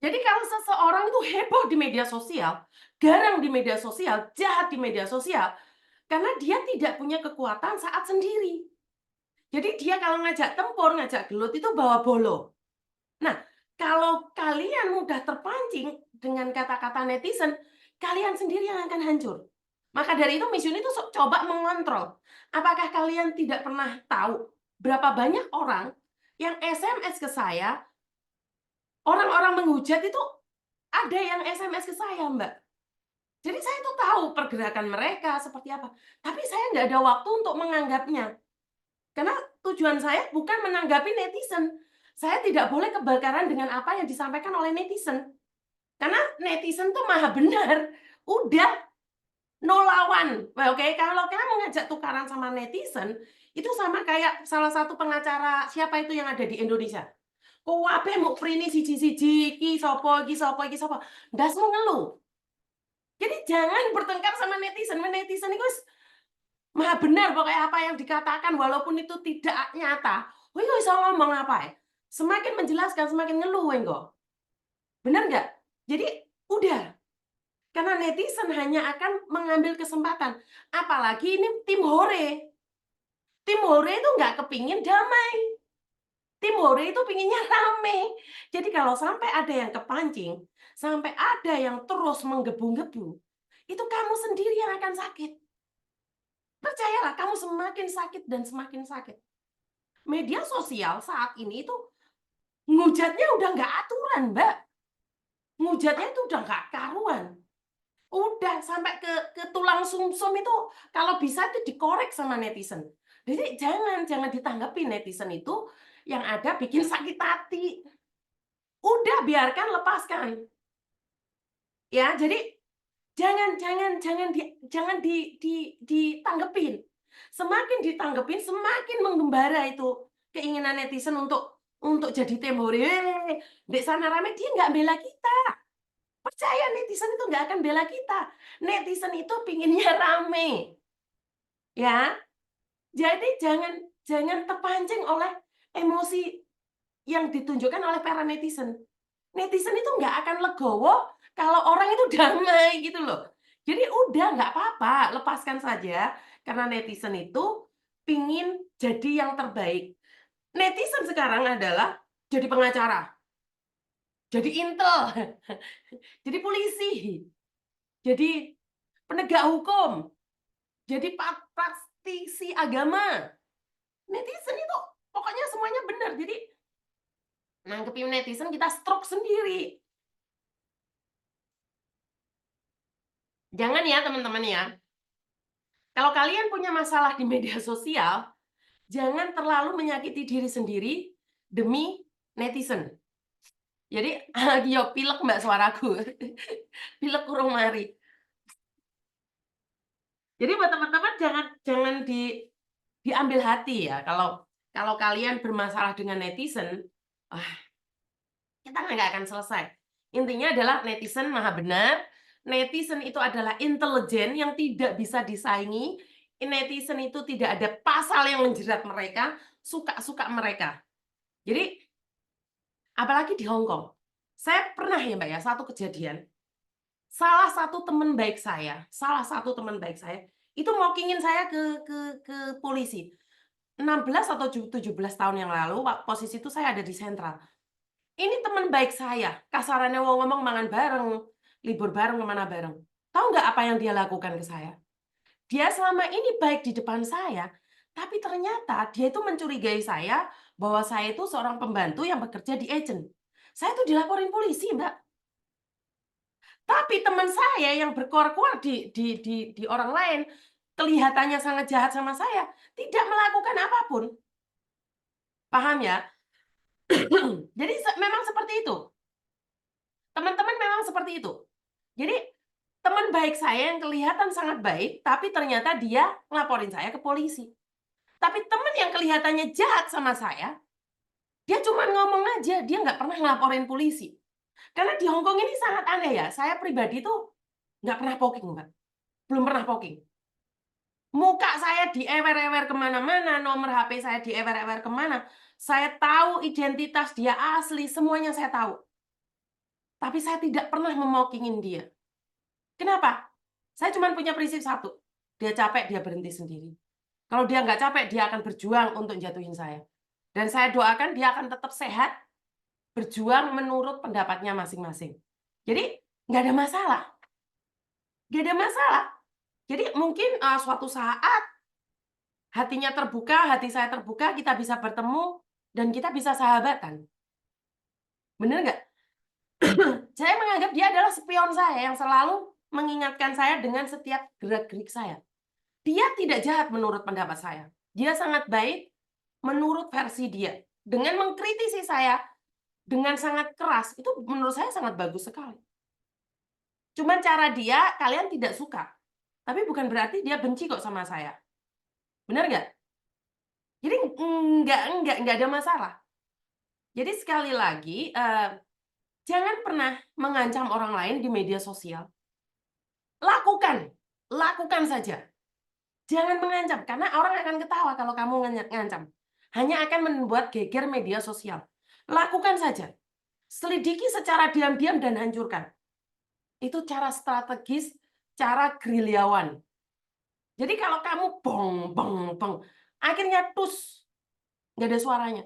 Jadi kalau seseorang itu heboh di media sosial, garang di media sosial, jahat di media sosial, karena dia tidak punya kekuatan saat sendiri. Jadi dia kalau ngajak tempur, ngajak gelut itu bawa bolo. Nah, kalau kalian mudah terpancing dengan kata-kata netizen, kalian sendiri yang akan hancur. Maka dari itu Miss Yuni itu coba mengontrol. Apakah kalian tidak pernah tahu berapa banyak orang yang SMS ke saya, orang-orang menghujat itu ada yang SMS ke saya, Mbak. Jadi saya tuh tahu pergerakan mereka seperti apa, tapi saya nggak ada waktu untuk menganggapnya. Karena tujuan saya bukan menanggapi netizen. Saya tidak boleh kebakaran dengan apa yang disampaikan oleh netizen. Karena netizen tuh maha benar. Udah, no lawan. Oke, kalau kamu ngajak tukaran sama netizen, itu sama kayak salah satu pengacara siapa itu yang ada di Indonesia. Kuwabe mau prini siji-siji, iki sapa, iki sapa, iki sapa. Ndasmu ngeluh. Jadi jangan bertengkar sama netizen. Netizen itu maha benar pokoknya apa yang dikatakan walaupun itu tidak nyata. Kowe kok iso ngomong apa ya? Semakin menjelaskan semakin ngeluh engko. Benar nggak? Jadi udah, karena netizen hanya akan mengambil kesempatan. Apalagi ini tim hore. Tim hore itu nggak kepingin damai. Tim hore itu pinginnya rame. Jadi kalau sampai ada yang kepancing, sampai ada yang terus menggebu-gebu, itu kamu sendiri yang akan sakit. Percayalah, kamu semakin sakit dan semakin sakit. Media sosial saat ini itu ngujatnya udah nggak aturan, Mbak. Ngujatnya itu udah nggak karuan. Udah sampai ke tulang sumsum itu kalau bisa itu dikorek sama netizen. Jadi jangan ditanggapi netizen itu yang ada bikin sakit hati. Udah biarkan, lepaskan. Ya, jadi jangan ditanggepin. Semakin ditanggepin, semakin menggembara itu keinginan netizen untuk jadi temore. Dek sana rame, dia nggak bela kita. Percaya netizen itu nggak akan bela kita. Netizen itu pinginnya rame. Ya, jadi jangan jangan terpancing oleh emosi yang ditunjukkan oleh para netizen. Netizen itu nggak akan legowo kalau orang itu damai gitu loh. Jadi udah nggak apa-apa, lepaskan saja karena netizen itu pingin jadi yang terbaik. Netizen sekarang adalah jadi pengacara, jadi intel, jadi polisi, jadi penegak hukum, jadi praktisi agama. Netizen itu pokoknya semuanya benar. Jadi nangkepin netizen kita stroke sendiri. Jangan ya teman-teman ya. Kalau kalian punya masalah di media sosial, jangan terlalu menyakiti diri sendiri demi netizen. Jadi, yo pilek mbak suaraku. Pilek kurung mari. Jadi buat teman-teman jangan jangan diambil hati ya kalau kalau kalian bermasalah dengan netizen, ah, kita nggak akan selesai. Intinya adalah netizen maha benar, netizen itu adalah intelijen yang tidak bisa disaingi, netizen itu tidak ada pasal yang menjerat mereka, suka-suka mereka. Jadi, apalagi di Hong Kong. Saya pernah ya Mbak ya, satu kejadian, salah satu teman baik saya, itu mokingin saya ke polisi. 16 atau 17 tahun yang lalu, posisi itu saya ada di sentral. Ini teman baik saya, kasarannya wong ngomong mangan bareng, libur bareng, kemana bareng. Tahu nggak apa yang dia lakukan ke saya? Dia selama ini baik di depan saya, tapi ternyata dia itu mencurigai saya bahwa saya itu seorang pembantu yang bekerja di agent. Saya tuh dilaporin polisi, Mbak. Tapi teman saya yang berkuar-kuar di orang lain, kelihatannya sangat jahat sama saya, tidak melakukan apapun. Paham ya? Jadi memang seperti itu. Teman-teman memang seperti itu. Jadi, teman baik saya yang kelihatan sangat baik, tapi ternyata dia ngelaporin saya ke polisi. Tapi teman yang kelihatannya jahat sama saya, dia cuma ngomong aja, dia nggak pernah ngelaporin polisi. Karena di Hong Kong ini sangat aneh ya, saya pribadi tuh nggak pernah poking, Mbak. Belum pernah poking. Muka saya diewer-ewer kemana-mana, nomor HP saya diewer-ewer kemana. Saya tahu identitas dia asli, semuanya saya tahu. Tapi saya tidak pernah memokingin dia. Kenapa? Saya cuma punya prinsip satu, dia capek, dia berhenti sendiri. Kalau dia nggak capek, dia akan berjuang untuk jatuhin saya. Dan saya doakan dia akan tetap sehat, berjuang menurut pendapatnya masing-masing. Jadi, nggak ada masalah. Nggak ada masalah. Jadi, mungkin suatu saat hatinya terbuka, hati saya terbuka, kita bisa bertemu, dan kita bisa sahabatan. Bener nggak? Saya menganggap dia adalah spion saya yang selalu mengingatkan saya dengan setiap gerak-gerik saya. Dia tidak jahat menurut pendapat saya. Dia sangat baik menurut versi dia. Dengan mengkritisi saya dengan sangat keras, itu menurut saya sangat bagus sekali. Cuman cara dia, kalian tidak suka. Tapi bukan berarti dia benci kok sama saya. Benar nggak? Jadi nggak ada masalah. Jadi sekali lagi, jangan pernah mengancam orang lain di media sosial. Lakukan saja. Jangan mengancam, karena orang akan ketawa kalau kamu ngancam. Hanya akan membuat geger media sosial. Lakukan saja. Selidiki secara diam-diam dan hancurkan. Itu cara strategis, cara gerilyawan. Jadi kalau kamu bong, akhirnya tus, nggak ada suaranya.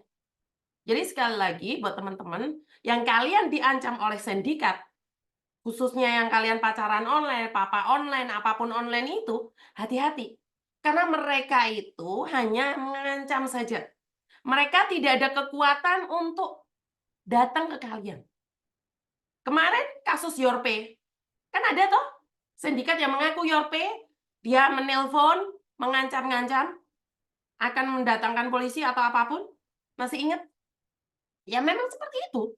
Jadi sekali lagi buat teman-teman, yang kalian diancam oleh sindikat, khususnya yang kalian pacaran online, papa online, apapun online itu, hati-hati. Karena mereka itu hanya mengancam saja. Mereka tidak ada kekuatan untuk datang ke kalian. Kemarin kasus Yorpe, kan ada toh sindikat yang mengaku Yorpe, dia menelpon, mengancam-ngancam, akan mendatangkan polisi atau apapun. Masih ingat? Ya memang seperti itu.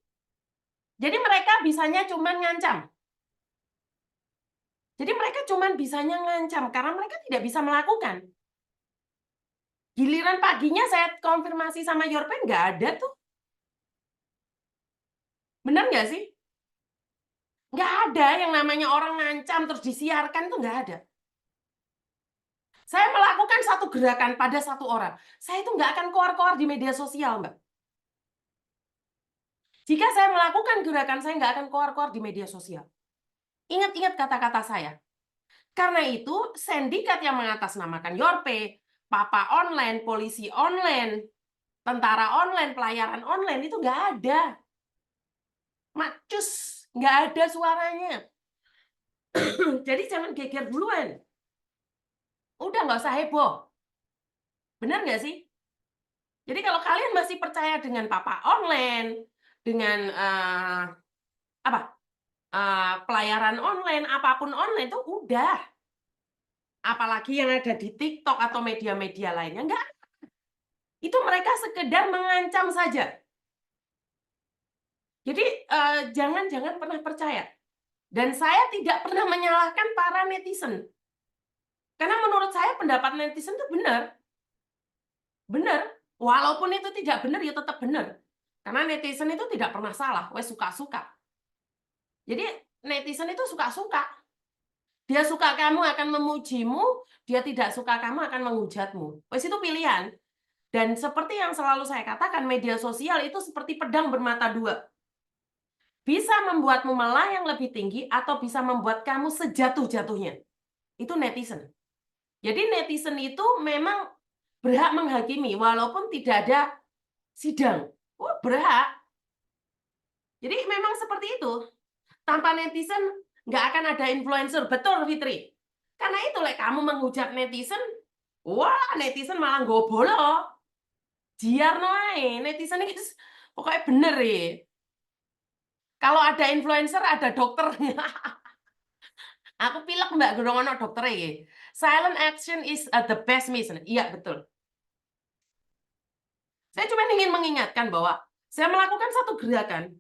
Jadi mereka bisanya cuma ngancam. Jadi mereka cuma bisanya ngancam, karena mereka tidak bisa melakukan. Giliran paginya saya konfirmasi sama Yorpe, nggak ada tuh. Benar nggak sih? Nggak ada yang namanya orang ngancam terus disiarkan, itu nggak ada. Saya melakukan satu gerakan pada satu orang. Saya itu nggak akan keluar-keluar di media sosial, Mbak. Jika saya melakukan gerakan, saya nggak akan keluar-keluar di media sosial. Ingat-ingat kata-kata saya. Karena itu, sindikat yang mengatasnamakan Yorpe, papa online, polisi online, tentara online, pelayaran online, itu nggak ada. Macus, nggak ada suaranya. Jadi jangan geger duluan. Udah nggak usah heboh. Benar nggak sih? Jadi kalau kalian masih percaya dengan papa online, dengan apa pelayaran online, apapun online, itu udah. Apalagi yang ada di TikTok atau media-media lainnya, enggak. Itu mereka sekedar mengancam saja. Jadi jangan pernah percaya. Dan saya tidak pernah menyalahkan para netizen. Karena menurut saya pendapat netizen itu benar. Benar. Walaupun itu tidak benar, ya tetap benar. Karena netizen itu tidak pernah salah. Wes suka-suka. Jadi netizen itu suka-suka. Dia suka kamu akan memujimu, dia tidak suka kamu akan menghujatmu. Wes itu pilihan. Dan seperti yang selalu saya katakan, media sosial itu seperti pedang bermata dua. Bisa membuatmu melayang lebih tinggi atau bisa membuat kamu sejatuh-jatuhnya. Itu netizen. Jadi netizen itu memang berhak menghakimi walaupun tidak ada sidang. Oh, berhak. Jadi memang seperti itu. Tanpa netizen nggak akan ada influencer. Betul, Fitri. Karena itu, kamu menghujat netizen, wah netizen malah gobolo. Jiar noai, netizen ini pokoknya bener ya. Kalau ada influencer, ada dokter. Aku pilek Mbak Gerong ono dokter ya. Silent action is the best medicine. Iya, betul. Saya cuma ingin mengingatkan bahwa saya melakukan satu gerakan.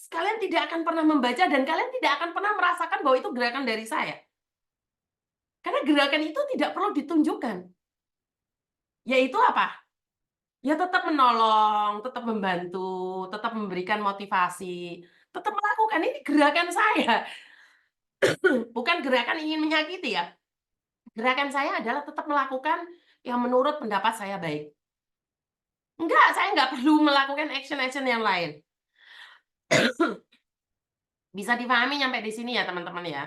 Kalian tidak akan pernah membaca dan kalian tidak akan pernah merasakan bahwa itu gerakan dari saya. Karena gerakan itu tidak perlu ditunjukkan. Yaitu apa? Ya tetap menolong, tetap membantu, tetap memberikan motivasi, tetap melakukan. Ini gerakan saya. Bukan gerakan ingin menyakiti ya. Gerakan saya adalah tetap melakukan yang menurut pendapat saya baik. Enggak, saya nggak perlu melakukan action-action yang lain. Bisa dipahami nyampe di sini ya, teman-teman ya?